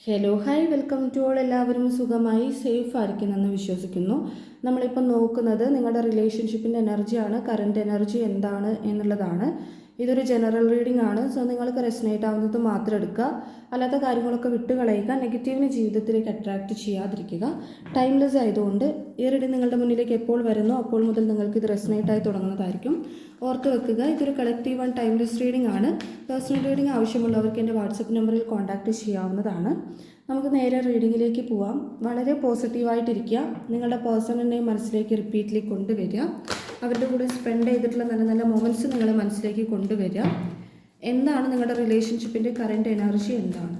Hello hi welcome to all. എല്ലാവരും സുഖമായി safe ആയിരിക്കുമെന്ന് വിശ്വസിക്കുന്നു. നമ്മളിപ്പോൾ നോക്കുന്നത് നിങ്ങളുടെ റിലേഷൻഷിപ്പിൻ്റെ എനർജിയാണ്, കറൻറ്റ് എനർജി എന്താണ് എന്നുള്ളതാണ്. ഇതൊരു ജനറൽ റീഡിംഗ് ആണ്. സോ നിങ്ങൾക്ക് റെസനേറ്റ് ആവുന്നത് മാത്രം എടുക്കുക, അല്ലാത്ത കാര്യങ്ങളൊക്കെ വിട്ടുകളയുക. നെഗറ്റീവിനെ ജീവിതത്തിലേക്ക് അട്രാക്റ്റ് ചെയ്യാതിരിക്കുക. ടൈംലെസ് ആയതുകൊണ്ട് ഈ റീഡിംഗ് നിങ്ങളുടെ മുന്നിലേക്ക് എപ്പോൾ വരുന്നോ അപ്പോൾ മുതൽ നിങ്ങൾക്ക് ഇത് റെസനേറ്റ് ആയി തുടങ്ങുന്നതായിരിക്കും. ഓർത്ത് വെക്കുക, ഇതൊരു കളക്റ്റീവ് ആൻഡ് ടൈംലെസ് റീഡിംഗ് ആണ്. പേഴ്സണൽ റീഡിംഗ് ആവശ്യമുള്ളവർക്ക് എൻ്റെ വാട്സപ്പ് നമ്പറിൽ കോൺടാക്റ്റ് ചെയ്യാവുന്നതാണ്. നമുക്ക് നേരെ റീഡിങ്ങിലേക്ക് പോവാം. വളരെ പോസിറ്റീവായിട്ടിരിക്കുക. നിങ്ങളുടെ പേഴ്സണിനെ മനസ്സിലേക്ക് റിപ്പീറ്റ്ലി കൊണ്ടുവരിക. അവരുടെ കൂടെ സ്പെൻഡ് ചെയ്തിട്ടുള്ള നല്ല നല്ല മൊമെൻറ്റ്സ് നിങ്ങളെ മനസ്സിലേക്ക് കൊണ്ടുവരിക. എന്താണ് നിങ്ങളുടെ റിലേഷൻഷിപ്പിൻ്റെ കറൻറ്റ് എനർജി എന്താണ്?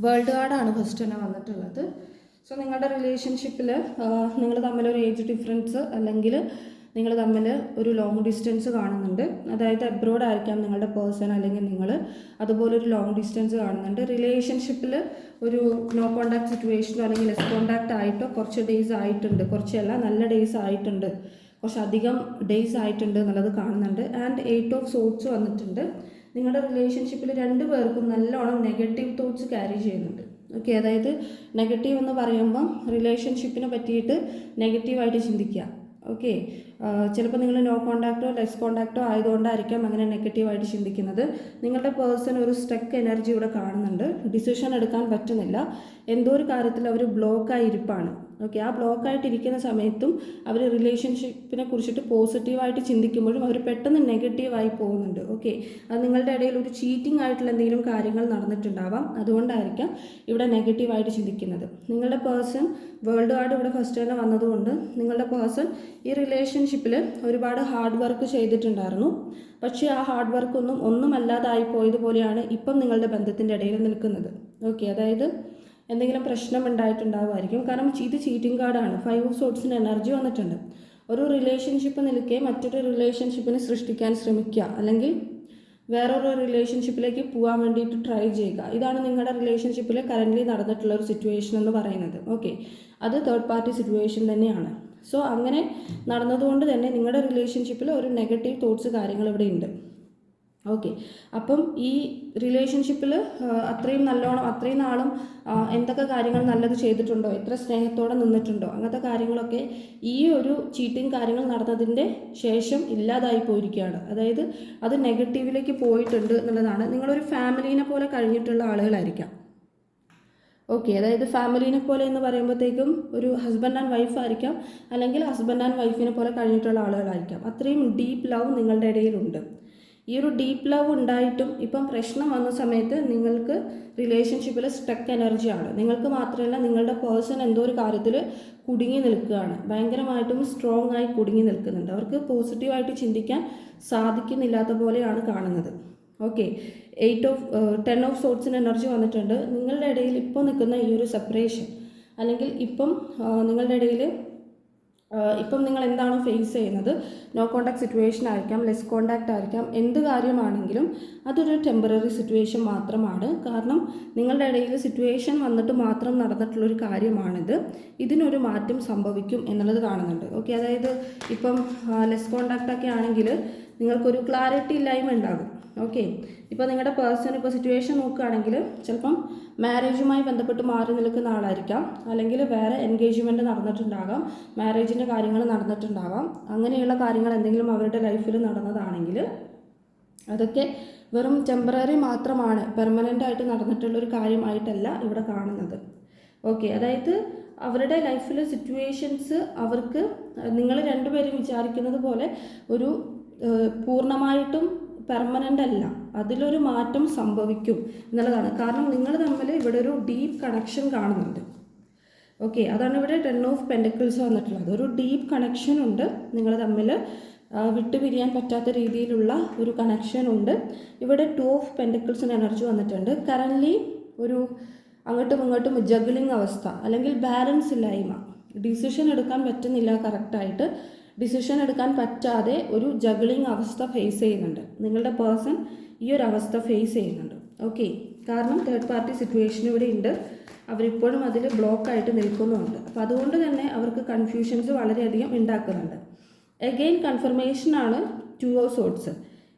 വേൾഡ് കാർഡാണ് ഫസ്റ്റ് തന്നെ വന്നിട്ടുള്ളത്. സോ നിങ്ങളുടെ റിലേഷൻഷിപ്പിൽ നിങ്ങൾ തമ്മിലൊരു ഏജ് ഡിഫറൻസ് അല്ലെങ്കിൽ നിങ്ങൾ തമ്മിൽ ഒരു ലോങ് ഡിസ്റ്റൻസ് കാണുന്നുണ്ട്. അതായത് അബ്രോഡ് ആയിരിക്കാം നിങ്ങളുടെ പേഴ്സൺ അല്ലെങ്കിൽ നിങ്ങൾ, അതുപോലെ ഒരു ലോങ് ഡിസ്റ്റൻസ് കാണുന്നുണ്ട്. റിലേഷൻഷിപ്പിൽ ഒരു നോ കോണ്ടാക്ട് സിറ്റുവേഷനോ അല്ലെങ്കിൽ ലെസ് കോണ്ടാക്ട് ആയിട്ടോ കുറച്ച് ഡേയ്സ് ആയിട്ടുണ്ട്, കുറച്ചല്ല നല്ല ഡേയ്സ് ആയിട്ടുണ്ട്, കുറച്ചധികം ഡേയ്സ് ആയിട്ടുണ്ട് എന്നുള്ളത് കാണുന്നുണ്ട്. ആൻഡ് 8 ഓഫ് സോർട്സ് വന്നിട്ടുണ്ട്. നിങ്ങളുടെ റിലേഷൻഷിപ്പിൽ രണ്ട് പേർക്കും നല്ലോണം നെഗറ്റീവ് തോട്ട്സ് ക്യാരി ചെയ്യുന്നുണ്ട്. ഓക്കെ, അതായത് നെഗറ്റീവ് എന്ന് പറയുമ്പം റിലേഷൻഷിപ്പിനെ പറ്റിയിട്ട് നെഗറ്റീവായിട്ട് ചിന്തിക്കുക. ഓക്കെ, ചിലപ്പോൾ നിങ്ങൾ നോ കോണ്ടാക്റ്റോ ലെസ് കോണ്ടാക്റ്റോ ആയതുകൊണ്ടായിരിക്കാം അങ്ങനെ നെഗറ്റീവായിട്ട് ചിന്തിക്കുന്നത്. നിങ്ങളുടെ പേഴ്സൺ ഒരു സ്റ്റക്ക് എനർജി ഇവിടെ കാണുന്നുണ്ട്. ഡിസിഷൻ എടുക്കാൻ പറ്റുന്നില്ല. എന്തോ ഒരു കാര്യത്തിൽ അവർ ബ്ലോക്കായി ഇരിപ്പാണ്. ഓക്കെ, ആ ബ്ലോക്കായിട്ടിരിക്കുന്ന സമയത്തും അവർ റിലേഷൻഷിപ്പിനെ കുറിച്ചിട്ട് പോസിറ്റീവായിട്ട് ചിന്തിക്കുമ്പോഴും അവർ പെട്ടെന്ന് നെഗറ്റീവായി പോകുന്നുണ്ട്. ഓക്കെ, അത് നിങ്ങളുടെ ഇടയിൽ ഒരു ചീറ്റിംഗ് ആയിട്ടുള്ള എന്തെങ്കിലും കാര്യങ്ങൾ നടന്നിട്ടുണ്ടാവാം. അതുകൊണ്ടായിരിക്കാം ഇവിടെ നെഗറ്റീവായിട്ട് ചിന്തിക്കുന്നത്. നിങ്ങളുടെ പേഴ്സൺ വേൾഡ് കാർഡ് ഇവിടെ ഫസ്റ്റ് തന്നെ വന്നതുകൊണ്ട് നിങ്ങളുടെ പേഴ്സൺ ഈ റിലേഷൻഷിപ്പിൽ ഒരുപാട് ഹാർഡ് വർക്ക് ചെയ്തിട്ടുണ്ടായിരുന്നു. പക്ഷേ ആ ഹാർഡ് വർക്കൊന്നും അല്ലാതായി പോയതുപോലെയാണ് ഇപ്പം നിങ്ങളുടെ ബന്ധത്തിൻ്റെ ഇടയിൽ നിൽക്കുന്നത്. ഓക്കെ, അതായത് എന്തെങ്കിലും പ്രശ്നം ഉണ്ടായിട്ടുണ്ടാവുമായിരിക്കും. കാരണം ഇത് ചീറ്റിംഗ് കാർഡാണ്. 5 ഓഫ് സോർട്സിൻ്റെ എനർജി വന്നിട്ടുണ്ട്. ഒരു റിലേഷൻഷിപ്പ് നിൽക്കെ മറ്റൊരു റിലേഷൻഷിപ്പിനെ സൃഷ്ടിക്കാൻ ശ്രമിക്കുക, അല്ലെങ്കിൽ വേറൊരു റിലേഷൻഷിപ്പിലേക്ക് പോകാൻ വേണ്ടിയിട്ട് ട്രൈ ചെയ്യുക. ഇതാണ് നിങ്ങളുടെ റിലേഷൻഷിപ്പിൽ കറൻ്റ്ലി നടന്നിട്ടുള്ള ഒരു സിറ്റുവേഷൻ എന്ന് പറയുന്നത്. ഓക്കെ, അത് തേർഡ് പാർട്ടി സിറ്റുവേഷൻ തന്നെയാണ്. സോ അങ്ങനെ നടന്നതുകൊണ്ട് തന്നെ നിങ്ങളുടെ റിലേഷൻഷിപ്പിൽ ഒരു നെഗറ്റീവ് തോട്ട്സ് കാര്യങ്ങൾ ഇവിടെ ഉണ്ട്. ഓക്കെ, അപ്പം ഈ റിലേഷൻഷിപ്പിൽ അത്രയും നാളും എന്തൊക്കെ കാര്യങ്ങൾ നല്ലത് ചെയ്തിട്ടുണ്ടോ, എത്ര സ്നേഹത്തോടെ നിന്നിട്ടുണ്ടോ, അങ്ങനത്തെ കാര്യങ്ങളൊക്കെ ഈ ഒരു ചീറ്റിംഗ് കാര്യങ്ങൾ നടന്നതിൻ്റെ ശേഷം ഇല്ലാതായി പോയിരിക്കുകയാണ്. അതായത് അത് നെഗറ്റീവിലേക്ക് പോയിട്ടുണ്ട് എന്നുള്ളതാണ്. നിങ്ങളൊരു ഫാമിലീനെ പോലെ കഴിഞ്ഞിട്ടുള്ള ആളുകളായിരിക്കാം. ഓക്കെ, അതായത് ഫാമിലീനെ പോലെ എന്ന് പറയുമ്പോഴത്തേക്കും ഒരു ഹസ്ബൻഡ് ആൻഡ് വൈഫ് ആയിരിക്കാം, അല്ലെങ്കിൽ ഹസ്ബൻഡ് ആൻഡ് വൈഫിനെ പോലെ കഴിഞ്ഞിട്ടുള്ള ആളുകളായിരിക്കാം. അത്രയും ഡീപ്പ് ലവ് നിങ്ങളുടെ ഇടയിലുണ്ട്. ഈ ഒരു ഡീപ്പ് ലവ് ഉണ്ടായിട്ടും ഇപ്പം പ്രശ്നം വന്ന സമയത്ത് നിങ്ങൾക്ക് റിലേഷൻഷിപ്പിൽ സ്റ്റക്ക് എനർജിയാണ്. നിങ്ങൾക്ക് മാത്രമല്ല, നിങ്ങളുടെ പേഴ്സൺ എന്തോ ഒരു കാര്യത്തിൽ കുടുങ്ങി നിൽക്കുകയാണ്. ഭയങ്കരമായിട്ടും സ്ട്രോങ് ആയി കുടുങ്ങി നിൽക്കുന്നുണ്ട്. അവർക്ക് പോസിറ്റീവായിട്ട് ചിന്തിക്കാൻ സാധിക്കുന്നില്ലാത്ത പോലെയാണ് കാണുന്നത്. ഓക്കെ, 10 ഓഫ് സോർട്സിന് എനർജി വന്നിട്ടുണ്ട്. നിങ്ങളുടെ ഇടയിൽ ഇപ്പോൾ നിൽക്കുന്ന ഈ ഒരു സെപ്പറേഷൻ, അല്ലെങ്കിൽ നിങ്ങളുടെ ഇടയിൽ ഇപ്പം നിങ്ങൾ എന്താണോ ഫേസ് ചെയ്യുന്നത്, നോ കോണ്ടാക്ട് സിറ്റുവേഷൻ ആയിരിക്കാം, ലെസ് കോണ്ടാക്ട് ആയിരിക്കാം, എന്ത് കാര്യമാണെങ്കിലും അതൊരു ടെമ്പററി സിറ്റുവേഷൻ മാത്രമാണ്. കാരണം നിങ്ങളുടെ ഇടയിൽ സിറ്റുവേഷൻ വന്നിട്ട് മാത്രം നടന്നിട്ടുള്ളൊരു കാര്യമാണിത്. ഇതിനൊരു മാറ്റം സംഭവിക്കും എന്നുള്ളത് കാണുന്നുണ്ട്. ഓക്കെ, അതായത് ഇപ്പം ലെസ് കോണ്ടാക്ട് ഒക്കെ ആണെങ്കിൽ നിങ്ങൾക്കൊരു ക്ലാരിറ്റി ഇല്ലായ്മ ഉണ്ടാകും. ഓക്കെ, ഇപ്പോൾ നിങ്ങളുടെ പേഴ്സൺ ഇപ്പോൾ സിറ്റുവേഷൻ നോക്കുകയാണെങ്കിൽ ചിലപ്പം മാരേജുമായി ബന്ധപ്പെട്ട് മാറി നിൽക്കുന്ന ആളായിരിക്കാം, അല്ലെങ്കിൽ വേറെ എൻഗേജ്മെൻറ്റ് നടന്നിട്ടുണ്ടാകാം, മാരേജിൻ്റെ കാര്യങ്ങൾ നടന്നിട്ടുണ്ടാകാം. അങ്ങനെയുള്ള കാര്യങ്ങൾ എന്തെങ്കിലും അവരുടെ ലൈഫിൽ നടന്നതാണെങ്കിൽ അതൊക്കെ വെറും ടെമ്പററി മാത്രമാണ്, പെർമനൻ്റ് ആയിട്ട് നടന്നിട്ടുള്ളൊരു കാര്യമായിട്ടല്ല ഇവിടെ കാണുന്നത്. ഓക്കെ, അതായത് അവരുടെ ലൈഫിലെ സിറ്റുവേഷൻസ് അവർക്ക് നിങ്ങൾ രണ്ടുപേരും വിചാരിക്കുന്നത് പോലെ ഒരു പൂർണ്ണമായിട്ടും പെർമനൻ്റ് അല്ല, അതിലൊരു മാറ്റം സംഭവിക്കും എന്നുള്ളതാണ്. കാരണം നിങ്ങൾ തമ്മിൽ ഇവിടെ ഒരു ഡീപ്പ് കണക്ഷൻ കാണുന്നുണ്ട്. ഓക്കെ, അതാണ് ഇവിടെ 10 ഓഫ് പെൻറ്റക്കിൾസ് വന്നിട്ടുള്ളത്. ഒരു ഡീപ്പ് കണക്ഷൻ ഉണ്ട് നിങ്ങൾ തമ്മിൽ. വിട്ടുപിരിയാൻ പറ്റാത്ത രീതിയിലുള്ള ഒരു കണക്ഷൻ ഉണ്ട്. ഇവിടെ 2 ഓഫ് പെൻറ്റക്കിൾസിന് എനർജി വന്നിട്ടുണ്ട്. കറൻ്റ്ലി ഒരു അങ്ങോട്ടും ഇങ്ങോട്ടും ജഗ്ലിംഗ് അവസ്ഥ അല്ലെങ്കിൽ ബാലൻസ് ഇല്ലായ്മ, ഡിസിഷൻ എടുക്കാൻ പറ്റുന്നില്ല കറക്റ്റായിട്ട്, ഡിസിഷൻ എടുക്കാൻ പറ്റാതെ ഒരു ജഗ്ലിംഗ് അവസ്ഥ ഫേസ് ചെയ്യുന്നുണ്ട്. നിങ്ങളുടെ പേഴ്സൺ ഈ ഒരു അവസ്ഥ ഫേസ് ചെയ്യുന്നുണ്ട്. ഓക്കെ, കാരണം തേർഡ് പാർട്ടി സിറ്റുവേഷൻ ഇവിടെ ഉണ്ട്, അവരിപ്പോഴും അതിൽ ബ്ലോക്കായിട്ട് നിൽക്കുന്നുമുണ്ട്. അപ്പോൾ അതുകൊണ്ട് തന്നെ അവർക്ക് കൺഫ്യൂഷൻസ് വളരെയധികം ഉണ്ടാക്കുന്നുണ്ട്. എഗെയിൻ കൺഫർമേഷനാണ് 2 ഓഫ് സോർട്സ്.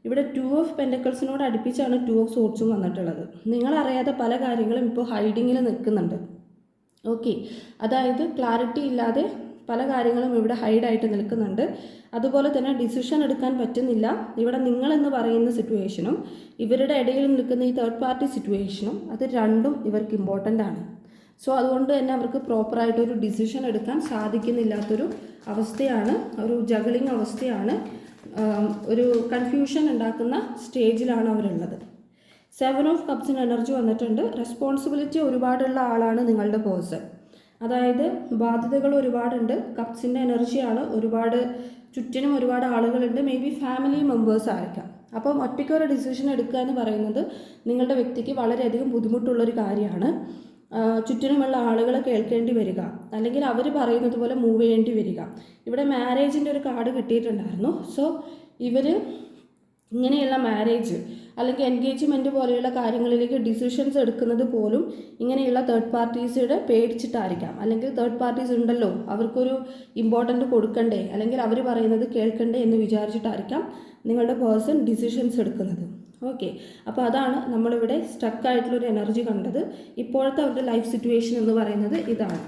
ഇവിടെ 2 ഓഫ് പെൻറ്റക്കിൾസിനോട് അടുപ്പിച്ചാണ് 2 ഓഫ് സോർട്സും വന്നിട്ടുള്ളത്. നിങ്ങളറിയാതെ പല കാര്യങ്ങളും ഇപ്പോൾ ഹൈഡിങ്ങിൽ നിൽക്കുന്നുണ്ട്. ഓക്കെ, അതായത് ക്ലാരിറ്റി ഇല്ലാതെ പല കാര്യങ്ങളും ഇവിടെ ഹൈഡായിട്ട് നിൽക്കുന്നുണ്ട്. അതുപോലെ തന്നെ ഡിസിഷൻ എടുക്കാൻ പറ്റുന്നില്ല. ഇവിടെ നിങ്ങളെന്ന് പറയുന്ന സിറ്റുവേഷനും ഇവരുടെ ഇടയിൽ നിൽക്കുന്ന ഈ തേർഡ് പാർട്ടി സിറ്റുവേഷനും അത് രണ്ടും ഇവർക്ക് ഇമ്പോർട്ടൻ്റ് ആണ്. സോ അതുകൊണ്ട് തന്നെ അവർക്ക് പ്രോപ്പറായിട്ടൊരു ഡിസിഷൻ എടുക്കാൻ സാധിക്കുന്നില്ലാത്തൊരു അവസ്ഥയാണ്, ഒരു ജഗ്ലിംഗ് അവസ്ഥയാണ്, ഒരു കൺഫ്യൂഷൻ ഉണ്ടാക്കുന്ന സ്റ്റേജിലാണ് അവരുള്ളത്. 7 ഓഫ് കപ്സിന് എനർജി വന്നിട്ടുണ്ട്. റെസ്പോൺസിബിലിറ്റി ഒരുപാടുള്ള ആളാണ് നിങ്ങളുടെ പേഴ്സൺ. അതായത് ബാധ്യതകൾ ഒരുപാടുണ്ട്. കപ്സിൻ്റെ എനർജിയാണ്, ഒരുപാട് ചുറ്റിനും ഒരുപാട് ആളുകളുണ്ട്. മേ ബി ഫാമിലി മെമ്പേഴ്സ് ആയിരിക്കാം. അപ്പം ഒറ്റയ്ക്കൊരു ഡിസിഷൻ എടുക്കുക എന്ന് പറയുന്നത് നിങ്ങളുടെ വ്യക്തിക്ക് വളരെയധികം ബുദ്ധിമുട്ടുള്ളൊരു കാര്യമാണ്. ചുറ്റിനുമുള്ള ആളുകളെ കേൾക്കേണ്ടി വരിക, അല്ലെങ്കിൽ അവർ പറയുന്നത് പോലെ മൂവ് ചെയ്യേണ്ടി വരിക. ഇവിടെ മാരേജിൻ്റെ ഒരു കാർഡ് കിട്ടിയിട്ടുണ്ടായിരുന്നു. സോ ഇവർ ഇങ്ങനെയുള്ള മാരേജ് അല്ലെങ്കിൽ എൻഗേജ്മെൻറ്റ് പോലെയുള്ള കാര്യങ്ങളിലേക്ക് ഡിസിഷൻസ് എടുക്കുന്നത് പോലും ഇങ്ങനെയുള്ള തേർഡ് പാർട്ടീസിയുടെ പേടിച്ചിട്ടായിരിക്കാം. അല്ലെങ്കിൽ തേർഡ് പാർട്ടീസ് ഉണ്ടല്ലോ, അവർക്കൊരു ഇമ്പോർട്ടൻ്റ് കൊടുക്കണ്ടേ, അല്ലെങ്കിൽ അവർ പറയുന്നത് കേൾക്കണ്ടേ എന്ന് വിചാരിച്ചിട്ടായിരിക്കാം നിങ്ങളുടെ പേഴ്സൺ ഡിസിഷൻസ് എടുക്കുന്നത്. ഓക്കെ, അപ്പോൾ അതാണ് നമ്മളിവിടെ സ്റ്റക്കായിട്ടുള്ളൊരു എനർജി കണ്ടത്. ഇപ്പോഴത്തെ അവരുടെ ലൈഫ് സിറ്റുവേഷൻ എന്ന് പറയുന്നത് ഇതാണ്.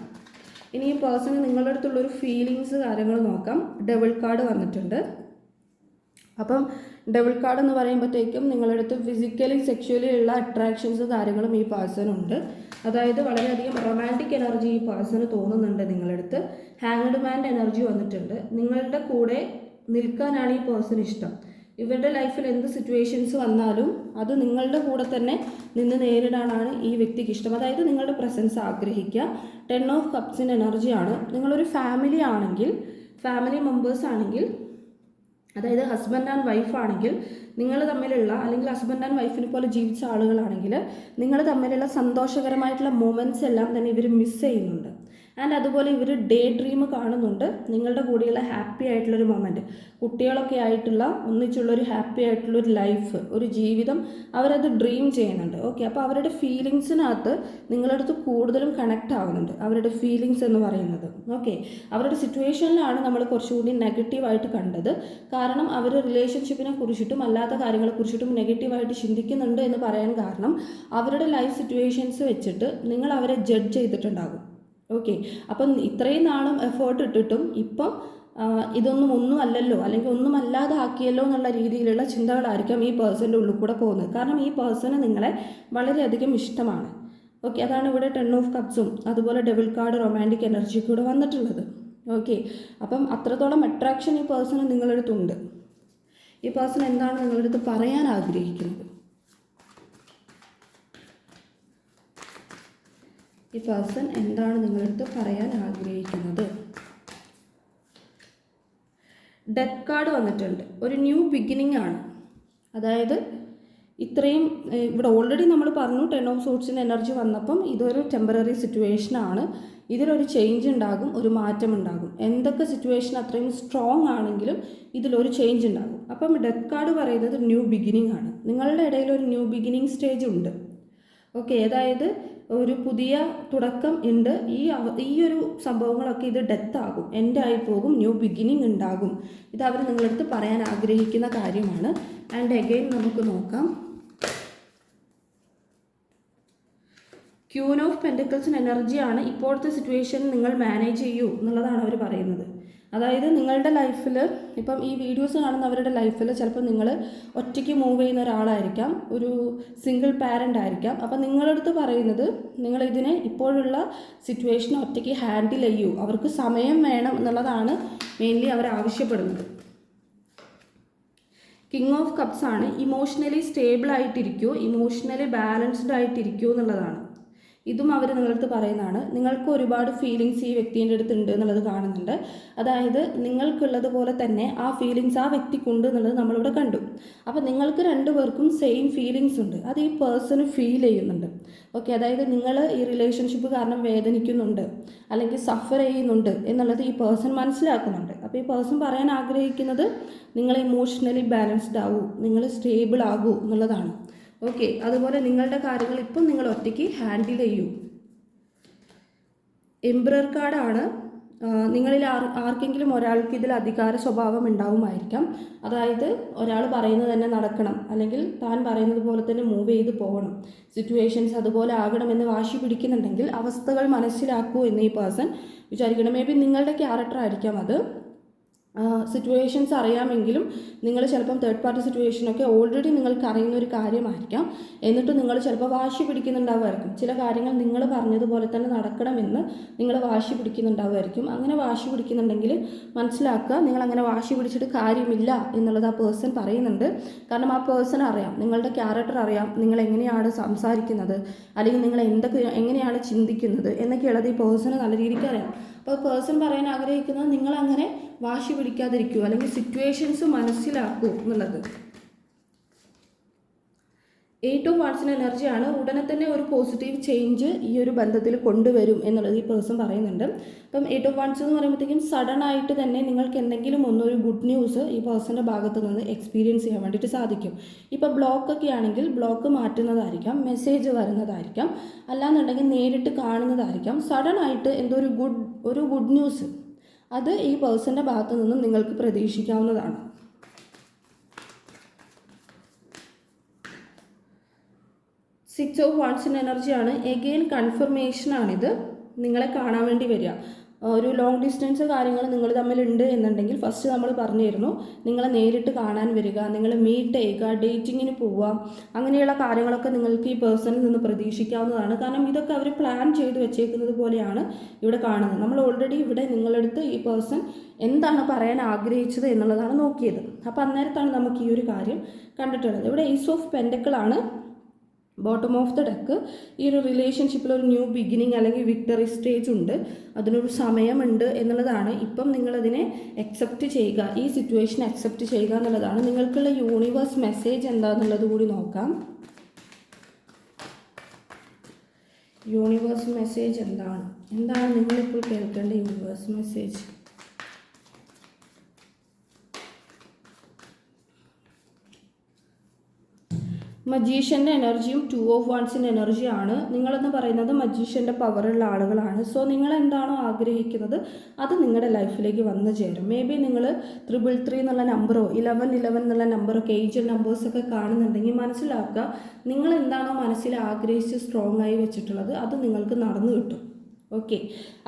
ഇനി ഈ പേഴ്സണ് നിങ്ങളുടെ അടുത്തുള്ളൊരു ഫീലിങ്സ് കാര്യങ്ങൾ നോക്കാം. ഡബിൾ കാർഡ് വന്നിട്ടുണ്ട്. അപ്പം ഡബിൾ കാർഡ് എന്ന് പറയുമ്പോഴത്തേക്കും നിങ്ങളുടെ അടുത്ത് ഫിസിക്കലി സെക്ഷുവലി ഉള്ള അട്രാക്ഷൻസ് കാര്യങ്ങളും ഈ പേഴ്സണുണ്ട്. അതായത് വളരെയധികം റൊമാൻറ്റിക് എനർജി ഈ പേഴ്സണ് തോന്നുന്നുണ്ട് നിങ്ങളുടെ അടുത്ത്. ഹാങ്ഡ് മാൻ്റെ എനർജി വന്നിട്ടുണ്ട്. നിങ്ങളുടെ കൂടെ നിൽക്കാനാണ് ഈ പേഴ്സൺ ഇഷ്ടം. ഇവരുടെ ലൈഫിൽ എന്ത് സിറ്റുവേഷൻസ് വന്നാലും അത് നിങ്ങളുടെ കൂടെ തന്നെ നിന്ന് നേരിടാനാണ് ഈ വ്യക്തിക്ക് ഇഷ്ടം. അതായത് നിങ്ങളുടെ പ്രസൻസ് ആഗ്രഹിക്കുക. 10 ഓഫ് കപ്സിൻ്റെ എനർജിയാണ്. നിങ്ങളൊരു ഫാമിലി ആണെങ്കിൽ, ഫാമിലി മെമ്പേഴ്സ് ആണെങ്കിൽ, അതായത് ഹസ്ബൻഡ് ആൻഡ് വൈഫ് ആണെങ്കിൽ, നിങ്ങൾ തമ്മിലുള്ള അല്ലെങ്കിൽ ഹസ്ബൻഡ് ആൻഡ് വൈഫിനെ പോലെ ജീവിച്ച ആളുകളാണെങ്കിൽ നിങ്ങൾ തമ്മിലുള്ള സന്തോഷകരമായിട്ടുള്ള മൊമെൻറ്റ്സ് എല്ലാം തന്നെ ഇവർ മിസ് ചെയ്യുന്നുണ്ട്. ആൻഡ് അതുപോലെ ഇവർ ഡേ ഡ്രീം കാണുന്നുണ്ട് നിങ്ങളുടെ കൂടെയുള്ള ഹാപ്പി ആയിട്ടുള്ളൊരു മൊമെൻറ്റ്, കുട്ടികളൊക്കെ ആയിട്ടുള്ള ഒന്നിച്ചുള്ളൊരു ഹാപ്പി ആയിട്ടുള്ളൊരു ലൈഫ്, ഒരു ജീവിതം അവരത് ഡ്രീം ചെയ്യുന്നുണ്ട്. ഓക്കെ, അപ്പോൾ അവരുടെ ഫീലിങ്സിനകത്ത് നിങ്ങളുടെ അടുത്ത് കൂടുതലും കണക്റ്റ് ആവുന്നുണ്ട്, അവരുടെ ഫീലിങ്സ് എന്ന് പറയുന്നത്. ഓക്കെ, അവരുടെ സിറ്റുവേഷനിലാണ് നമ്മൾ കുറച്ചുകൂടി നെഗറ്റീവായിട്ട് കണ്ടത്. കാരണം അവർ റിലേഷൻഷിപ്പിനെ കുറിച്ചിട്ടും അല്ലാത്ത കാര്യങ്ങളെക്കുറിച്ചിട്ടും നെഗറ്റീവായിട്ട് ചിന്തിക്കുന്നുണ്ട് എന്ന് പറയാൻ കാരണം അവരുടെ ലൈഫ് സിറ്റുവേഷൻസ് വെച്ചിട്ട് നിങ്ങൾ അവരെ ജഡ്ജ് ചെയ്തിട്ടുണ്ടാകും. ഓക്കെ, അപ്പം ഇത്രയും നാളും എഫേർട്ട് ഇട്ടിട്ടും ഇപ്പം ഒന്നും അല്ലല്ലോ, അല്ലെങ്കിൽ ഒന്നും അല്ലാതെ ആക്കിയല്ലോ എന്നുള്ള രീതിയിലുള്ള ചിന്തകളായിരിക്കും ഈ പേഴ്സൻ്റെ ഉള്ളിൽ കൂടെ പോകുന്നത്. കാരണം ഈ പേഴ്സണ് നിങ്ങളെ വളരെയധികം ഇഷ്ടമാണ്. ഓക്കെ, അതാണ് ഇവിടെ 10 ഓഫ് കപ്സും അതുപോലെ ഡബിൾ കാർഡ് റൊമാൻറ്റിക് എനർജി കൂടെ വന്നിട്ടുള്ളത്. ഓക്കെ, അപ്പം അത്രത്തോളം അട്രാക്ഷൻ ഈ പേഴ്സണ് നിങ്ങളുടെ അടുത്തുണ്ട്. ഈ പേഴ്സൺ എന്താണ് നിങ്ങളുടെ അടുത്ത് പറയാൻ ആഗ്രഹിക്കുന്നത്? ഈ പേഴ്സൺ എന്താണ് നിങ്ങളുടെ അടുത്ത് പറയാൻ ആഗ്രഹിക്കുന്നത്? ഡെത്ത് കാർഡ് വന്നിട്ടുണ്ട്. ഒരു ന്യൂ ബിഗിനിങ് ആണ്. അതായത് ഇത്രയും ഇവിടെ ഓൾറെഡി നമ്മൾ പറഞ്ഞു 10 ഓഫ് സോർട്സിൻ്റെ എനർജി വന്നപ്പം ഇതൊരു ടെമ്പററി സിറ്റുവേഷനാണ്. ഇതിലൊരു ചേഞ്ച് ഉണ്ടാകും, ഒരു മാറ്റം ഉണ്ടാകും. എന്തൊക്കെ സിറ്റുവേഷൻ അത്രയും സ്ട്രോങ് ആണെങ്കിലും ഇതിലൊരു ചേഞ്ച് ഉണ്ടാകും. അപ്പം ഡെത്ത് കാർഡ് പറയുന്നത് ന്യൂ ബിഗിനിങ് ആണ്. നിങ്ങളുടെ ഇടയിൽ ഒരു ന്യൂ ബിഗിനിങ് സ്റ്റേജ് ഉണ്ട്. ഓക്കെ, അതായത് ഒരു പുതിയ തുടക്കം ഉണ്ട്. ഈ ഒരു സംഭവങ്ങളൊക്കെ ഇത് ഡെത്ത് ആകും, എൻഡ് ആയി പോകും, ന്യൂ ബിഗിനിങ് ഉണ്ടാകും. ഇത് അവർ നിങ്ങളടുത്ത് പറയാൻ ആഗ്രഹിക്കുന്ന കാര്യമാണ്. ആൻഡ് അഗെയിൻ നമുക്ക് നോക്കാം. ക്യൂൻ ഓഫ് പെൻറ്റക്കിൾസിന് എനർജിയാണ്. ഇപ്പോഴത്തെ സിറ്റുവേഷൻ നിങ്ങൾ മാനേജ് ചെയ്യൂ എന്നുള്ളതാണ് അവർ പറയുന്നത്. അതായത് നിങ്ങളുടെ ലൈഫിൽ ഇപ്പം ഈ വീഡിയോസ് കാണുന്നവരുടെ ലൈഫിൽ ചിലപ്പോൾ നിങ്ങൾ ഒറ്റയ്ക്ക് മൂവ് ചെയ്യുന്ന ഒരാളായിരിക്കാം, ഒരു സിംഗിൾ പാരൻ്റ് ആയിരിക്കാം. അപ്പം നിങ്ങളടുത്ത് പറയുന്നത് നിങ്ങളിതിനെ ഇപ്പോഴുള്ള സിറ്റുവേഷൻ ഒറ്റയ്ക്ക് ഹാൻഡിൽ ചെയ്യൂ, അവർക്ക് സമയം വേണം എന്നുള്ളതാണ് മെയിൻലി അവർ ആവശ്യപ്പെടുന്നത്. കിങ് ഓഫ് കപ്സ് ആണ്. ഇമോഷണലി സ്റ്റേബിൾ ആയിട്ടിരിക്കൂ, ഇമോഷണലി ബാലൻസ്ഡ് ആയിട്ടിരിക്കൂ എന്നുള്ളതാണ്. ഇതും അവർ നിങ്ങളടുത്ത് പറയുന്നതാണ്. നിങ്ങൾക്ക് ഒരുപാട് ഫീലിങ്സ് ഈ വ്യക്തിൻ്റെ അടുത്ത് ഉണ്ട് എന്നുള്ളത് കാണുന്നുണ്ട്. അതായത് നിങ്ങൾക്കുള്ളതുപോലെ തന്നെ ആ ഫീലിങ്സ് ആ വ്യക്തിക്കുണ്ട് എന്നുള്ളത് നമ്മളിവിടെ കണ്ടു. അപ്പോൾ നിങ്ങൾക്ക് രണ്ടുപേർക്കും സെയിം ഫീലിങ്സ് ഉണ്ട്, അത് ഈ പേഴ്സണ് ഫീൽ ചെയ്യുന്നുണ്ട്. ഓക്കെ, അതായത് നിങ്ങൾ ഈ റിലേഷൻഷിപ്പ് കാരണം വേദനിക്കുന്നുണ്ട് അല്ലെങ്കിൽ സഫർ ചെയ്യുന്നുണ്ട് എന്നുള്ളത് ഈ പേഴ്സൺ മനസ്സിലാക്കുന്നുണ്ട്. അപ്പോൾ ഈ പേഴ്സൺ പറയാൻ ആഗ്രഹിക്കുന്നത് നിങ്ങൾ ഇമോഷണലി ബാലൻസ്ഡ് ആകൂ, നിങ്ങൾ സ്റ്റേബിൾ ആകൂ എന്നുള്ളതാണ്. ഓക്കെ, അതുപോലെ നിങ്ങളുടെ കാര്യങ്ങൾ ഇപ്പം നിങ്ങൾ ഒറ്റയ്ക്ക് ഹാൻഡിൽ ചെയ്യൂ. എംപറർ കാർഡാണ്. നിങ്ങളിൽ ആർക്കെങ്കിലും ഒരാൾക്ക് ഇതിൽ അധികാര സ്വഭാവം ഉണ്ടാവുമായിരിക്കാം. അതായത് ഒരാൾ പറയുന്നത് തന്നെ നടക്കണം, അല്ലെങ്കിൽ താൻ പറയുന്നത് പോലെ തന്നെ മൂവ് ചെയ്ത് പോകണം, സിറ്റുവേഷൻസ് അതുപോലെ ആകണമെന്ന് വാശി പിടിക്കുന്നുണ്ടെങ്കിൽ അവസ്ഥകൾ മനസ്സിലാക്കൂ എന്ന് ഈ പേഴ്സൺ വിചാരിക്കണം. മേ ബി നിങ്ങളുടെ ക്യാരക്ടർ ആയിരിക്കാം അത്. സിറ്റുവേഷൻസ് അറിയാമെങ്കിലും നിങ്ങൾ ചിലപ്പം തേർഡ് പാർട്ടി സിറ്റുവേഷനൊക്കെ ഓൾറെഡി നിങ്ങൾക്ക് അറിയുന്ന ഒരു കാര്യമായിരിക്കാം. എന്നിട്ട് നിങ്ങൾ ചിലപ്പോൾ വാശി പിടിക്കുന്നുണ്ടാവുമായിരിക്കും. ചില കാര്യങ്ങൾ നിങ്ങൾ പറഞ്ഞതുപോലെ തന്നെ നടക്കണമെന്ന് നിങ്ങൾ വാശി പിടിക്കുന്നുണ്ടാവുമായിരിക്കും. അങ്ങനെ വാശി പിടിക്കുന്നുണ്ടെങ്കിൽ മനസ്സിലാക്കുക, നിങ്ങൾ അങ്ങനെ വാശി പിടിച്ചിട്ട് കാര്യമില്ല എന്നുള്ളത് ആ പേഴ്സൺ പറയുന്നുണ്ട്. കാരണം ആ പേഴ്സൺ അറിയാം, നിങ്ങളുടെ ക്യാരക്ടർ അറിയാം, നിങ്ങൾ എങ്ങനെയാണ് സംസാരിക്കുന്നത് അല്ലെങ്കിൽ നിങ്ങൾ എങ്ങനെയാണ് ചിന്തിക്കുന്നത് എന്നൊക്കെയുള്ളത് ഈ പേഴ്സണ് നല്ല രീതിക്ക് അറിയാം. അപ്പോൾ പേഴ്സൺ പറയാൻ ആഗ്രഹിക്കുന്നത് നിങ്ങൾ അങ്ങനെ വാശി പിടിക്കാതിരിക്കൂ അല്ലെങ്കിൽ സിറ്റുവേഷൻസ് മനസ്സിലാക്കൂ എന്നുള്ളത്. 8 ഓഫ് വാട്സിൻ്റെ എനർജിയാണ്. ഉടനെ തന്നെ ഒരു പോസിറ്റീവ് ചേഞ്ച് ഈ ഒരു ബന്ധത്തിൽ കൊണ്ടുവരും എന്നുള്ളത് ഈ പേഴ്സൺ പറയുന്നുണ്ട്. അപ്പം 8 ഓഫ് വാട്സ് എന്ന് പറയുമ്പോഴത്തേക്കും സഡൻ ആയിട്ട് തന്നെ നിങ്ങൾക്ക് എന്തെങ്കിലും ഒരു ഗുഡ് ന്യൂസ് ഈ പേഴ്സൻ്റെ ഭാഗത്ത് നിന്ന് എക്സ്പീരിയൻസ് ചെയ്യാൻ വേണ്ടിയിട്ട് സാധിക്കും. ഇപ്പോൾ ബ്ലോക്കൊക്കെ ആണെങ്കിൽ ബ്ലോക്ക് മാറ്റുന്നതായിരിക്കാം, മെസ്സേജ് വരുന്നതായിരിക്കാം, അല്ലാന്നുണ്ടെങ്കിൽ നേരിട്ട് കാണുന്നതായിരിക്കാം. സഡൻ ആയിട്ട് എന്തോ ഒരു ഗുഡ് ന്യൂസ് അത് ഈ പേഴ്സൻ്റെ ഭാഗത്തു നിന്നും നിങ്ങൾക്ക് പ്രതീക്ഷിക്കാവുന്നതാണ്. 6 ഓഫ് വാട്സിൻ്റെ എനർജിയാണ്. എഗെയിൻ കൺഫർമേഷനാണിത്. നിങ്ങളെ കാണാൻ വേണ്ടി വരിക. ഒരു ലോങ് ഡിസ്റ്റൻസ് കാര്യങ്ങൾ നിങ്ങൾ തമ്മിലുണ്ട് എന്നുണ്ടെങ്കിൽ ഫസ്റ്റ് നമ്മൾ പറഞ്ഞിരുന്നു, നിങ്ങളെ നേരിട്ട് കാണാൻ വരിക, നിങ്ങൾ മീറ്റ് ചെയ്യുക, ഡേറ്റിങ്ങിന് പോവുക, അങ്ങനെയുള്ള കാര്യങ്ങളൊക്കെ നിങ്ങൾക്ക് ഈ പേഴ്സണിൽ നിന്ന് പ്രതീക്ഷിക്കാവുന്നതാണ്. കാരണം ഇതൊക്കെ അവർ പ്ലാൻ ചെയ്ത് വെച്ചേക്കുന്നത് പോലെയാണ് ഇവിടെ കാണുന്നത്. നമ്മൾ ഓൾറെഡി ഇവിടെ നിങ്ങളടുത്ത് ഈ പേഴ്സൺ എന്താണ് പറയാൻ ആഗ്രഹിച്ചത് എന്നുള്ളതാണ് നോക്കിയത്. അപ്പോൾ അന്നേരത്താണ് നമുക്ക് ഈ ഒരു കാര്യം കണ്ടിട്ടുള്ളത്. ഇവിടെ ഈസ് ഓഫ് പെൻഡക്കിളാണ് ബോട്ടം ഓഫ് ദ ഡെക്ക്. ഈ ഒരു റിലേഷൻഷിപ്പിൽ ഒരു ന്യൂ ബിഗിനിങ് അല്ലെങ്കിൽ വിക്ടറി സ്റ്റേജ് ഉണ്ട്, അതിനൊരു സമയമുണ്ട് എന്നുള്ളതാണ്. ഇപ്പം നിങ്ങളതിനെ അക്സെപ്റ്റ് ചെയ്യുക, ഈ സിറ്റുവേഷൻ അക്സെപ്റ്റ് ചെയ്യുക എന്നുള്ളതാണ്. നിങ്ങൾക്കുള്ള യൂണിവേഴ്സ് മെസ്സേജ് എന്താണെന്നുള്ളത് കൂടി നോക്കാം. യൂണിവേഴ്സ് മെസ്സേജ് എന്താണ് നിങ്ങളിപ്പോൾ കേൾക്കേണ്ട യൂണിവേഴ്സ് മെസ്സേജ്? മജീഷ്യൻ്റെ എനർജിയും 2 ഓഫ് വാൺസിൻ്റെ എനർജിയാണ്. നിങ്ങളെന്ന് പറയുന്നത് മജീഷ്യൻ്റെ പവറുള്ള ആളുകളാണ്. സോ നിങ്ങൾ എന്താണോ ആഗ്രഹിക്കുന്നത് അത് നിങ്ങളുടെ ലൈഫിലേക്ക് വന്നു ചേരും. മേ ബി നിങ്ങൾ 333 എന്നുള്ള നമ്പറോ 1111 എന്നുള്ള നമ്പറൊക്കെ ഏഞ്ചൽ നമ്പേഴ്സൊക്കെ കാണുന്നുണ്ടെങ്കിൽ മനസ്സിലാക്കുക, നിങ്ങൾ എന്താണോ മനസ്സിൽ ആഗ്രഹിച്ച് സ്ട്രോങ് ആയി വെച്ചിട്ടുള്ളത് അത് നിങ്ങൾക്ക് നടന്നു കിട്ടും. ഓക്കെ,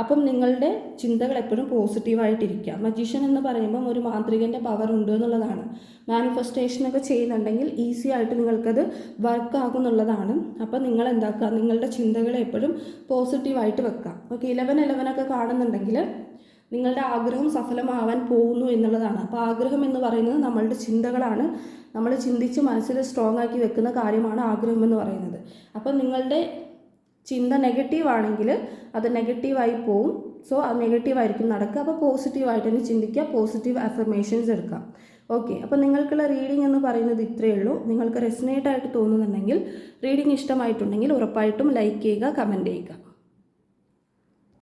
അപ്പം നിങ്ങളുടെ ചിന്തകൾ എപ്പോഴും പോസിറ്റീവായിട്ടിരിക്കുക. മജീഷ്യൻ എന്ന് പറയുമ്പം ഒരു മാന്ത്രികൻ്റെ പവർ ഉണ്ട് എന്നുള്ളതാണ്. മാനിഫെസ്റ്റേഷനൊക്കെ ചെയ്യുന്നുണ്ടെങ്കിൽ ഈസി ആയിട്ട് നിങ്ങൾക്കത് വർക്കാകും എന്നുള്ളതാണ്. അപ്പം നിങ്ങൾ എന്താക്കുക, നിങ്ങളുടെ ചിന്തകളെ എപ്പോഴും പോസിറ്റീവായിട്ട് വെക്കുക. ഓക്കെ, 1111 കാണുന്നുണ്ടെങ്കിൽ നിങ്ങളുടെ ആഗ്രഹം സഫലമാവാൻ പോകുന്നു എന്നുള്ളതാണ്. അപ്പോൾ ആഗ്രഹം എന്ന് പറയുന്നത് നമ്മളുടെ ചിന്തകളാണ്. നമ്മൾ ചിന്തിച്ച് മനസ്സിൽ സ്ട്രോങ് ആക്കി വെക്കുന്ന കാര്യമാണ് ആഗ്രഹം എന്ന് പറയുന്നത്. അപ്പം നിങ്ങളുടെ ചിന്ത നെഗറ്റീവ് ആണെങ്കിൽ അത് നെഗറ്റീവായി പോവും. സോ അത് നെഗറ്റീവായിരിക്കും നടക്കുക. അപ്പോൾ പോസിറ്റീവായിട്ട് തന്നെ ചിന്തിക്കുക, പോസിറ്റീവ് അഫർമേഷൻസ് എടുക്കുക. ഓക്കെ, അപ്പോൾ നിങ്ങൾക്കുള്ള റീഡിംഗ് എന്ന് പറയുന്നത് ഇത്രയേ ഉള്ളൂ. നിങ്ങൾക്ക് റെസനേറ്റ് ആയിട്ട് തോന്നുന്നുണ്ടെങ്കിൽ, റീഡിംഗ് ഇഷ്ടമായിട്ടുണ്ടെങ്കിൽ ഉറപ്പായിട്ടും ലൈക്ക് ചെയ്യുക, കമൻറ്റ് ചെയ്യുക.